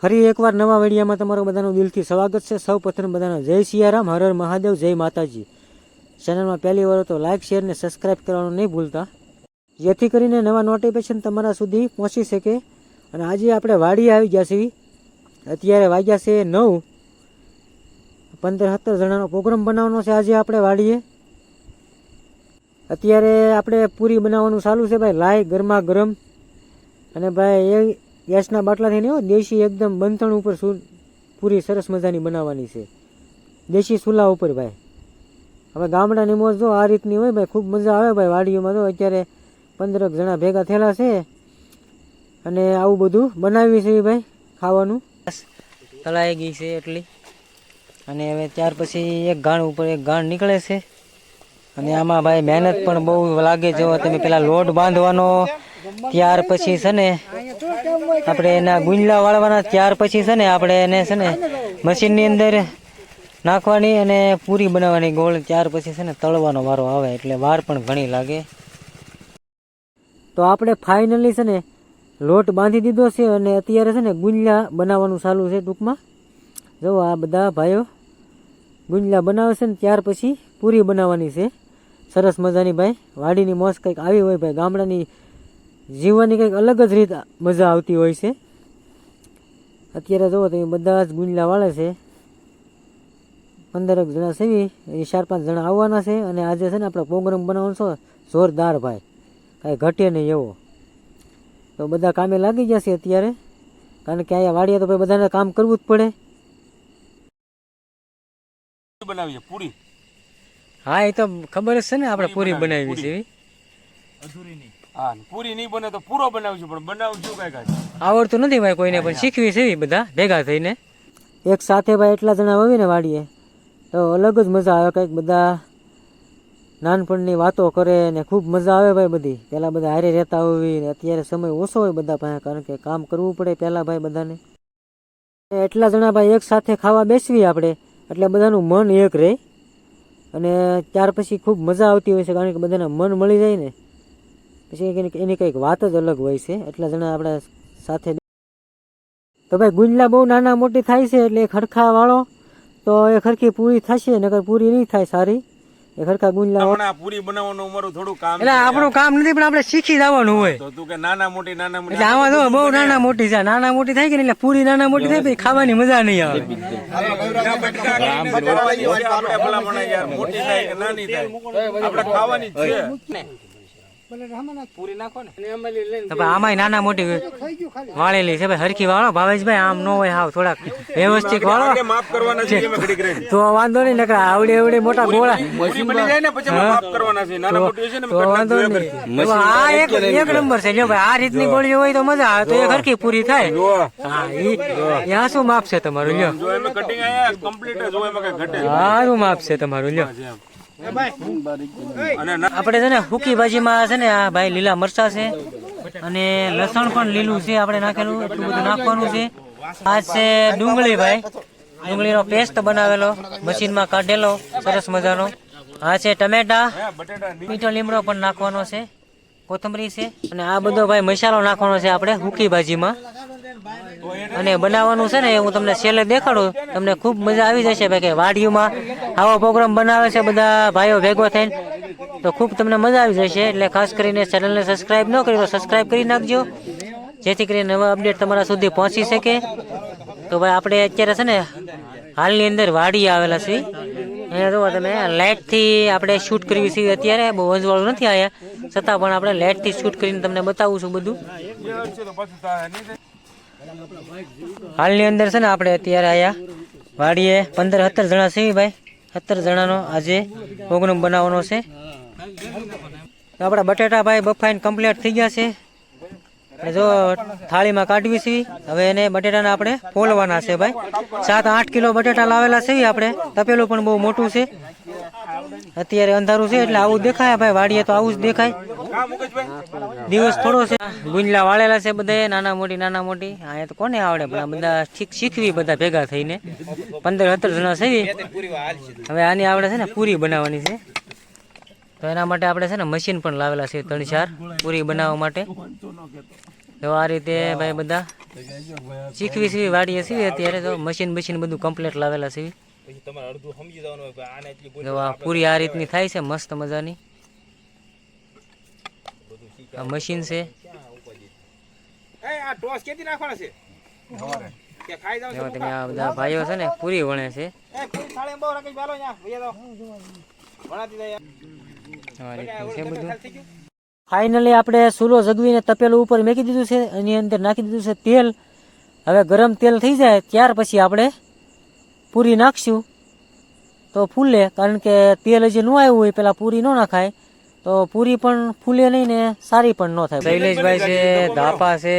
ફરી એકવાર નવા વિડીયોમાં તમારું બધાનું દિલથી સ્વાગત છે। સૌ પ્રથમ બધાનો જય સિયારામ, હર હર મહાદેવ, જય માતાજી। ચેનલમાં પહેલી વાર તો લાઇક શેર ને સબસ્ક્રાઈબ કરવાનું નહીં ભૂલતા, જેથી કરીને નવા નોટિફિકેશન તમારા સુધી પહોંચી શકે। અને આજે આપણે વાડીએ આવી ગયા છીએ। અત્યારે વાગ્યા છે 9, 15-17 જણાનો પ્રોગ્રામ બનાવવાનો છે આજે આપણે વાડીએ। અત્યારે આપણે પૂરી બનાવવાનું ચાલુ છે ભાઈ, લાઈ ગરમા ગરમ। અને ભાઈ એ ગેસના બાટલાથી નહીં, દેશી એકદમ બંધણ ઉપર પૂરી સરસ મજાની બનાવવાની છે, દેશી ચૂલા ઉપર ભાઈ। હવે ગામડાની મોજ જો આ રીતની હોય ભાઈ, ખૂબ મજા આવે ભાઈ વાડીઓમાં। તો અત્યારે 15 જણા ભેગા થયેલા છે અને આવું બધું બનાવી છે ભાઈ ખાવાનું। તળાઈ ગઈ છે એટલી, અને હવે ત્યાર પછી એક ગાણ ઉપર એક ગાણ નીકળે છે। અને આમાં ભાઈ મહેનત પણ બહુ લાગે। જો તમે પેલા લોટ બાંધવાનો, ત્યાર પછી છે ને આપણે એના ગુંજલા વાળવાના, ત્યાર પછી છે ને આપણે એને છે ને મશીનની અંદર નાખવાની અને પૂરી બનાવવાની ગોળ, ત્યાર પછી છે ને તળવાનો વારો આવે, એટલે વાર પણ ઘણી લાગે। તો આપણે ફાઇનલી છે ને લોટ બાંધી દીધો છે અને અત્યારે છે ને ગુંજલા બનાવવાનું ચાલુ છે ટૂંકમાં। જો આ બધા ભાઈઓ ગુંજલા બનાવે છે ને ત્યાર પછી પૂરી બનાવવાની છે સરસ મજાની ભાઈ। વાડીની મોજ કંઈક આવી હોય ભાઈ, ગામડાની જીવવાની કંઈક અલગ જ રીત મજા આવતી હોય છે। અત્યારે જુઓ તમે બધા જ ગુંજલા વાળે છે, 15 જણા છે, એ 4-5 જણા આવવાના છે। અને આજે છે ને આપણે પ્રોગ્રામ બનાવવાનો છે જોરદાર ભાઈ, કાંઈ ઘટે નહીં એવો। તો બધા કામે લાગી જશે અત્યારે, કારણ કે અહીંયા વાડીએ તો ભાઈ બધાને કામ કરવું જ પડે। બનાવીએ પૂરી, હા એ તો ખબર જ છે ને, આપણે પૂરી બનાવી છે અધૂરી નહીં। હા, પૂરી નહીં બને તો પૂરો બનાવશું, પણ બનાવશું કઈ આવડતું નથી ભાઈ કોઈને, પણ શીખવી છે બધા ભેગા થઈને એક સાથે ભાઈ। એટલા જણા હોય ને વાડીએ તો અલગ જ મજા આવે, કંઈક બધા નાનપણની વાતો કરે ને ખૂબ મજા આવે ભાઈ બધી। પહેલાં બધા હારે રહેતા હોય ને અત્યારે સમય ઓછો હોય બધા પાસે, કારણ કે કામ કરવું પડે પહેલાં ભાઈ બધાને। એટલા જણા ભાઈ એક સાથે ખાવા બેસવી આપણે, એટલે બધાનું મન એક રહે અને ત્યાર પછી ખૂબ મજા આવતી હોય છે, કારણ કે બધાના મન મળી જાય ને પછી એની કંઈક વાત જ અલગ હોય છે। એટલા જણા આપણે સાથે તો ભાઈ ગુંજલા બહુ નાના મોટી થાય છે, એટલે ખરખા વાળો તો એ ખરખી પૂરી થશે, નકર પૂરી નહીં થાય સારી। એ ખરખા ગુંજલા પૂરી બનાવવાનું અમારું થોડું કામ, એટલે આપણું કામ નથી, પણ આપણે શીખી જવાનું હોય। તો તું કે નાના મોટી એટલે આમાં તો બહુ નાના મોટી છે, નાના મોટી થાય કે એટલે પૂરી નાના મોટી થાય પછી ખાવાની મજા નહીં આવે। મોટી થાય કે નાની થાય, આપણે ખાવાની જ છે। આમાં નાના મોટી વાળેલી છે ભાઈ, હરખી વાળો ભાવેશભાઈ, આમ ન હોય હાવ, થોડાક વ્યવસ્થિત વાળો માફ કરવાના છે તો વાંધો નહીં, નકર આવડે આવડે મોટા ગોળા પૂરી બની જાય ને પછી માફ કરવાના છે, નાના મોટી છે ને તો વાંધો નહીં। આ એક નંબર છે જો ભાઈ, આ રીતની ગોળી હોય તો મજા આવે, તો એ હરખી પૂરી થાય। હા, ત્યાં શું માપ છે તમારું લ્યો? જો એમાં કટિંગ આયા કમ્પ્લીટ જો એમાં કઈ ઘટે, સારું માપ છે તમારું લ્યો। આપણે છે ને સૂકી ભાજીમાં છે ને આ ભાઈ લીલા મરચા છે અને લસણ પણ લીલું છે આપણે નાખેલું, એટલું બધું નાખવાનું છે। આ છે ડુંગળી ભાઈ, ડુંગળીનો પેસ્ટ બનાવેલો મશીનમાં કાઢેલો સરસ મજાનો। આ છે ટમેટા, મીઠો લીમડો પણ નાખવાનો છે, કોથમરી છે, અને આ બધો ભાઈ મસાલો નાખવાનો છે આપણે સૂકી ભાજીમાં। અને બનાવવાનું છે ને હું તમને છેલ્લે દેખાડું, તમને ખૂબ મજા આવી જશે ભાઈ, કે વાડીઓમાં આવો પ્રોગ્રામ બનાવે છે બધા ભાઈઓ ભેગો થઈને, તો ખૂબ તમને મજા આવી જશે। એટલે ખાસ કરીને ચેનલને સબસ્ક્રાઈબ ન કરી તો સબસ્ક્રાઈબ કરી નાખજો, જેથી કરીને નવા અપડેટ તમારા સુધી પહોંચી શકે। તો ભાઈ આપણે અત્યારે છે ને હાલની અંદર વાડી આવેલા છે, અહીંયા જુઓ તમે લાઇટથી આપણે શૂટ કરવી છે અત્યારે, બહુ અંજવાળું નથી આવ્યા છતાં પણ આપણે લાઇટથી શૂટ કરીને તમને બતાવું છું બધું। હાલની અંદર છે ને આપણે અત્યારે આયા વાડીએ 15-17 જણા છે ભાઈ, 17 જણાનો આજે પ્રોગ્રામ બનાવવાનો છે। તો આપણા બટેટા ભાઈ બફાઈને કમ્પ્લીટ થઈ ગયા છે, જો થાળીમાં કાઢવી છે। હવે એને બટેટાને આપણે ફોલવાના છે ભાઈ, 7-8 કિલો બટેટા લાવેલા છે આપણે, તપેલું પણ બહુ મોટું છે। અત્યારે અંધારું છે એટલે આવું દેખાય ભાઈ, વાડીએ તો આવું જ દેખાય, દિવસ થોડો છે। ગુંજલા વાળેલા છે બધા નાના મોટી, અહીંયા તો કોને આવડે, પણ આ બધા શીખવી બધા ભેગા થઈને 15-17 જણા છે। હવે આની આવડે છે ને પૂરી બનાવવાની છે, તો એના માટે આપણે છે ને મશીન પણ લાવેલા છે 3-4 પૂરી બનાવવા માટે। તો આ રીતે ભાઈ બધા શીખવી વાડીએ છીએ અત્યારે તો મશીન બધું કમ્પ્લીટ લાવેલા છે. પછી તમારે અડધું સમજી જવાનું હોય કે આને એટલી જો આ પૂરી આ રીતની થાય છે મસ્ત મજાની. આ મશીન છે. આ ટોસ કેથી નાખવાના છે કે ખાઈ જાવ જો તમે આ બધા ભાઈઓ છે ને પૂરી વણે છે. એ પૂરી થાળે બહુ રાખી બાલો ન્યા ભૈયા તો વણાતી જાય આ રીતનું છે બધું. ફાઇનલી આપણે ચૂલો જગવીને તપેલું ઉપર મેકી દીધું છે. એની અંદર નાખી દીધું છે તેલ. હવે ગરમ તેલ થઈ જાય ત્યાર પછી આપણે પૂરી નાખશું તો ફૂલે, કારણ કે તેલ હજી ન આવ્યું હોય પેલા પૂરી ન નાખાય તો પૂરી પણ ફૂલે નહીં ને સારી પણ ન થાય. શૈલેષભાઈ છે, ધાપા છે,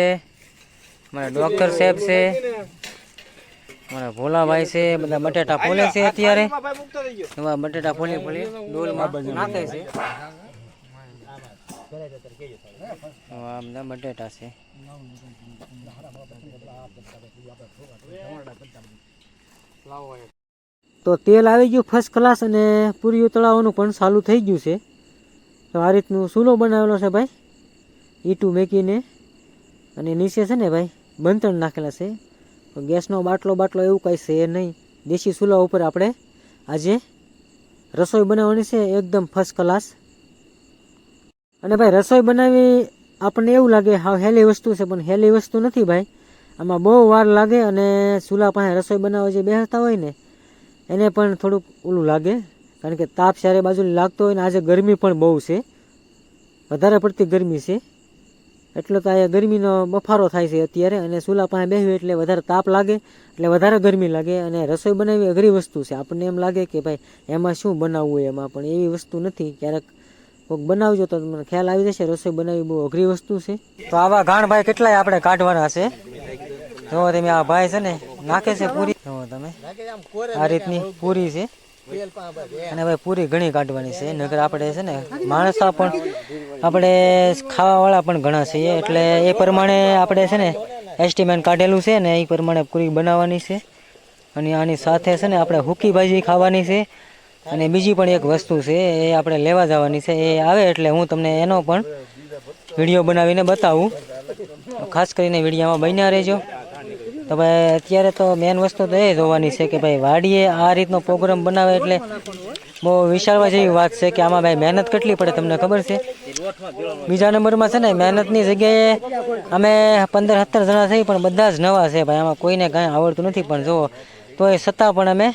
મારા ડોક્ટર સાહેબ છે, મારા ભોલાભાઈ છે, બધા બટેટા ફોલે છે અત્યારે. એવા બટેટા ફોલી ડોલમાં નાખે છે. આ બધા બટેટા છે. તો તેલ આવી ગયું ફર્સ્ટ ક્લાસ અને પૂરીઓ તળાવવાનું પણ ચાલુ થઈ ગયું છે. તો આ રીતનું ચૂલો બનાવેલો છે ભાઈ, ઈટું મેકીને, અને નીચે છે ને ભાઈ બંધણ નાખેલા છે. તો ગેસનો બાટલો એવું કાંઈ છે નહીં. દેશી ચૂલા ઉપર આપણે આજે રસોઈ બનાવવાની છે એકદમ ફર્સ્ટ ક્લાસ. અને ભાઈ રસોઈ બનાવી આપણને એવું લાગે હાવ હેલી વસ્તુ છે, પણ હેલી વસ્તુ નથી ભાઈ. આમાં બહુ વાર લાગે અને ચૂલા પાસે રસોઈ બનાવવા જે બેસતા હોય ને એને પણ થોડુંક ઓલું લાગે, કારણ કે તાપ ચારે બાજુ લાગતો હોય ને આજે ગરમી પણ બહુ છે, વધારે પડતી ગરમી છે. એટલે તો આ ગરમીનો બફારો થાય છે અત્યારે, અને ચૂલા પાસે બેસવું એટલે વધારે તાપ લાગે એટલે વધારે ગરમી લાગે. અને રસોઈ બનાવવી અઘરી વસ્તુ છે. આપણને એમ લાગે કે ભાઈ એમાં શું બનાવવું હોય, એમાં પણ એવી વસ્તુ નથી. ક્યારેક કોઈક બનાવજો તો તમને ખ્યાલ આવી જશે રસોઈ બનાવવી બહુ અઘરી વસ્તુ છે. તો આવા ગાણ ભાઈ કેટલાય આપણે કાઢવાના છે. જો તમે આ ભાઈ છે ને નાખે છે પૂરી, જો તમે આ રીતની પૂરી છે. અને ભાઈ પૂરી ઘણી કાઢવાની છે, નકર આપણે છે ને માણસ પણ આપણે ખાવાવાળા પણ ઘણા છીએ, એટલે એ પ્રમાણે આપણે છે ને એસ્ટિમેટ કાઢેલું છે ને એ પ્રમાણે પૂરી બનાવવાની છે. અને આની સાથે છે ને આપણે હુકી ભાજી ખાવાની છે. અને બીજી પણ એક વસ્તુ છે એ આપણે લેવા જવાની છે. એ આવે એટલે હું તમને એનો પણ વિડીયો બનાવીને બતાવું. ખાસ કરીને વિડીયોમાં બન્યા રહેજો. તો ભાઈ અત્યારે તો મેન વસ્તુ તો એ જોવાની છે કે ભાઈ વાડીએ આ રીતનો પ્રોગ્રામ બનાવે એટલે બહુ વિચારવા જેવી વાત છે કે આમાં ભાઈ મહેનત કેટલી પડે તમને ખબર છે. બીજા નંબરમાં છે ને મહેનતની જગ્યાએ અમે 15-17 જણા થઈ પણ બધા જ નવા છે ભાઈ. આમાં કોઈને કાંઈ આવડતું નથી, પણ જો તો એ છતાં પણ અમે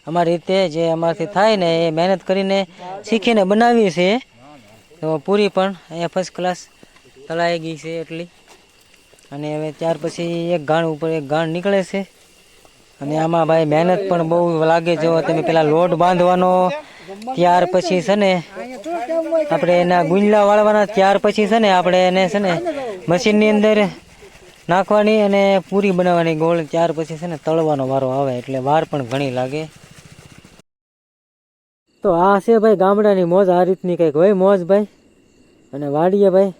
અમારી રીતે જે અમારાથી થાય ને એ મહેનત કરીને શીખીને બનાવીએ છીએ. તો પૂરી પણ અહીંયા ફર્સ્ટ ક્લાસ તળાઈ ગઈ છે એટલી. અને હવે ત્યાર પછી એક ગાણ ઉપર એક ગાણ નીકળે છે. અને આમાં ભાઈ મહેનત પણ બહુ લાગે. જો તમે પેલા લોટ બાંધવાનો, ત્યાર પછી છે ને આપણે એના ગુંજલા વાળવાના, ત્યાર પછી છે ને આપણે એને છે ને મશીનની અંદર નાખવાની અને પૂરી બનાવવાની ગોળ, ત્યાર પછી છે ને તળવાનો વારો આવે, એટલે વાર પણ ઘણી લાગે. તો આ છે ભાઈ ગામડાની મોજ, આ રીતની કંઈક હોય મોજ ભાઈ. અને વાડીએ ભાઈ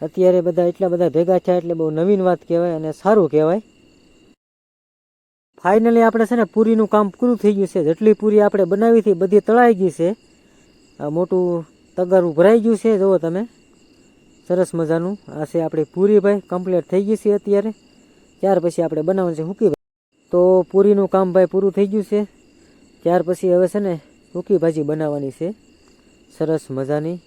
અત્યારે બધા એટલા બધા ભેગા થયા એટલે બહુ નવીન વાત કહેવાય અને સારું કહેવાય. ફાઇનલી આપણે છે ને પૂરીનું કામ પૂરું થઈ ગયું છે. જેટલી પૂરી આપણે બનાવી હતી બધી તળાઈ ગઈ છે. આ મોટું તગારું ભરાઈ ગયું છે, જુઓ તમે સરસ મજાનું. આ છે આપણી પૂરી ભાઈ કમ્પ્લીટ થઈ ગઈ છે અત્યારે. ત્યાર પછી આપણે બનાવવાનું છે હુકી ભાજી. તો પૂરીનું કામ ભાઈ પૂરું થઈ ગયું છે. ત્યાર પછી હવે છે ને હુકી ભાજી બનાવવાની છે સરસ મજાની.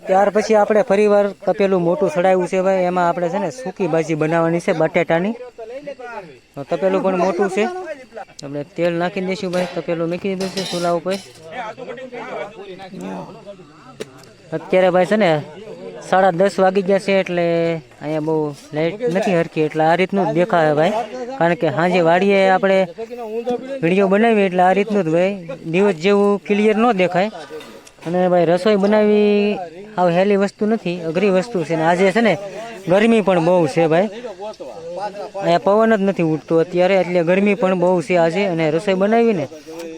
ત્યાર પછી આપણે ફરીવાર તપેલું મોટું ચડાવ્યું છે ભાઈ, એમાં આપણે છે ને સૂકી ભાજી બનાવવાની છે બટેટાની. તપેલું પણ મોટું છે. આપણે તેલ નાખી દઈશું ભાઈ. તપેલું મૂકી દીધું છે ચૂલા ઉપર. અત્યારે ભાઈ છે ને 10:30 વાગી ગયા છે, એટલે અહીંયા બહુ લાઇટ નથી હરકી, એટલે આ રીતનું જ દેખાય ભાઈ. કારણ કે સાંજે વાડીએ આપણે વિડીયો બનાવીએ એટલે આ રીતનું જ ભાઈ, દિવસ જેવું ક્લિયર ન દેખાય. અને ભાઈ રસોઈ બનાવવી આવ હેલી વસ્તુ નથી, અઘરી વસ્તુ છે. ને આજે છે ને ગરમી પણ બહુ છે ભાઈ. અહીંયા પવન જ નથી ઉઠતો અત્યારે, એટલે ગરમી પણ બહુ છે આજે. અને રસોઈ બનાવીને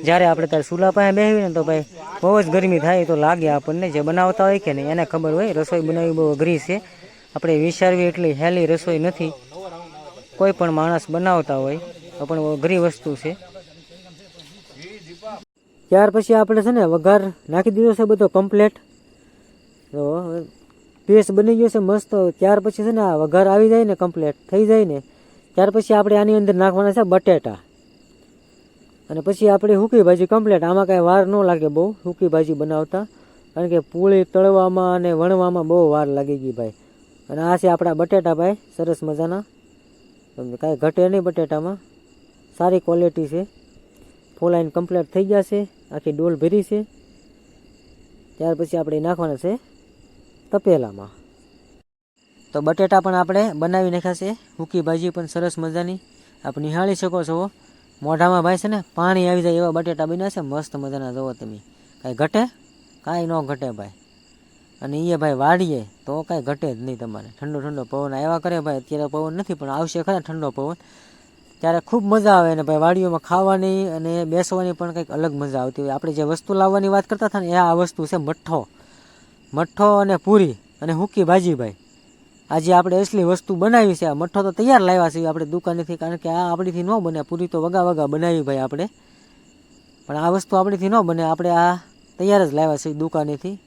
જ્યારે આપણે ત્યારે ચૂલા પાસે બેસીને તો ભાઈ બહુ જ ગરમી થાય તો લાગે આપણને. જે બનાવતા હોય કે નહીં એને ખબર હોય રસોઈ બનાવવી બહુ અઘરી છે. આપણે વિચારવી એટલી હેલી રસોઈ નથી. કોઈ પણ માણસ બનાવતા હોય તો પણ અઘરી વસ્તુ છે. ત્યાર પછી આપણે છે ને વઘાર નાખી દીધો છે બધો કમ્પ્લેટ. તો પેસ્ટ બની ગયો છે મસ્ત. ત્યાર પછી છે ને આ વઘાર આવી જાય ને કમ્પ્લીટ થઈ જાય ને ત્યાર પછી આપણે આની અંદર નાખવાના છે બટેટા. અને પછી આપણે સૂકી ભાજી કમ્પ્લીટ. આમાં કાંઈ વાર ન લાગે બહુ સૂકી ભાજી બનાવતા, કારણ કે પૂળી તળવામાં અને વણવામાં બહુ વાર લાગી ગઈ ભાઈ. અને આ છે આપણા બટેટા ભાઈ, સરસ મજાના, તમને કાંઈ ઘટે નહીં બટેટામાં, સારી ક્વોલિટી છે. ફોલાઈને કમ્પ્લીટ થઈ ગયા છે, આખી ડોલ ભરી છે. ત્યાર પછી આપણે નાખવાના છે તપેલામાં. તો બટેટા પણ આપણે બનાવી નાખ્યા છે, સૂકી ભાજી પણ સરસ મજાની આપ નિહાળી શકો છો. મોઢામાં ભાઈ છે ને પાણી આવી જાય એવા બટેટા બન્યા છે, મસ્ત મજાના. જુઓ તમે, કાંઈ ઘટે? કાંઈ ન ઘટે ભાઈ. અને એ ભાઈ વાળીએ તો કાંઈ ઘટે જ નહીં તમારે. ઠંડો ઠંડો પવન આવ્યા કરે ભાઈ. અત્યારે પવન નથી પણ આવશે ખરા ઠંડો પવન, ત્યારે ખૂબ મજા આવે ને ભાઈ. વાડીઓમાં ખાવાની અને બેસવાની પણ કંઈક અલગ મજા આવતી હોય. આપણે જે વસ્તુ લાવવાની વાત કરતા હતા ને એ આ વસ્તુ છે મઠ્ઠો. મઠ્ઠો અને પૂરી અને સૂકી ભાજી ભાઈ. આજે આપણે અસલી વસ્તુ બનાવી છે. આ મઠ્ઠો તો તૈયાર લાવ્યા છે આપણે દુકાનેથી, કારણ કે આ આપણીથી ન બને. પૂરી તો વગા બનાવી ભાઈ આપણે, પણ આ વસ્તુ આપણીથી ન બને. આપણે આ તૈયાર જ લાવ્યા છે દુકાનેથી.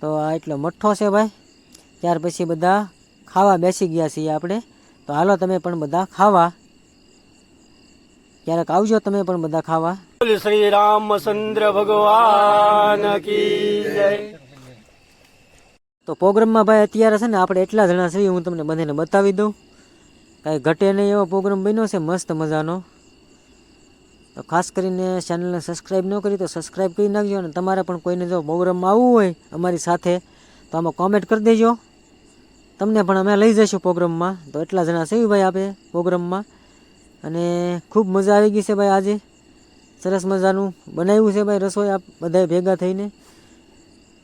તો આ એટલો મઠ્ઠો છે ભાઈ. ત્યાર પછી બધા ખાવા બેસી ગયા છીએ આપણે. તો હાલો તમે પણ બધા ખાવા, ક્યારેક આવજો તમે પણ બધા ખાવા. શ્રી રામચંદ્ર ભગવાન કી જય. તો પ્રોગ્રામમાં ભાઈ અત્યારે છે ને આપણે એટલા જણા છીએ, હું તમને બધાને બતાવી દઉં. કાંઈ ઘટે નહીં એવો પ્રોગ્રામ બન્યો છે મસ્ત મજાનો. તો ખાસ કરીને ચેનલને સબસ્ક્રાઈબ ન કરી તો સબસ્ક્રાઈબ કરી નાખજો. અને તમારે પણ કોઈને જો પ્રોગ્રામમાં આવવું હોય અમારી સાથે તો આમાં કોમેન્ટ કરી દેજો, તમને પણ અમે લઈ જઈશું પ્રોગ્રામમાં. તો એટલા જણા છે ભાઈ આપણે પ્રોગ્રામમાં, અને ખૂબ મજા આવી ગઈ છે ભાઈ. આજે સરસ મજાનું બનાવ્યું છે ભાઈ રસોઈ, આપ બધાય ભેગા થઈને.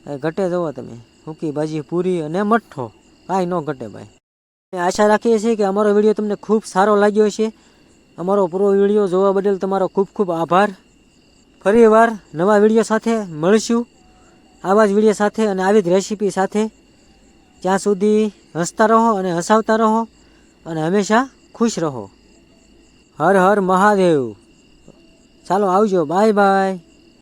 કાંઈ ઘટે જુઓ તમે, સૂકી ભાજી પૂરી અને મઠ્ઠો, કાંઈ ન ઘટે ભાઈ. આશા રાખીએ છીએ કે અમારો વિડીયો તમને ખૂબ સારો લાગ્યો છે. અમારો પૂરો વિડીયો જોવા બદલ તમારો ખૂબ ખૂબ આભાર. ફરી વાર નવા વિડીયો સાથે મળીશું, આવા જ વિડીયો સાથે અને આવી જ રેસીપી સાથે. ત્યાં સુધી હસતા રહો અને હસાવતા રહો અને હંમેશા ખુશ રહો. હર હર મહાદેવ. ચાલો આવજો, બાય બાય.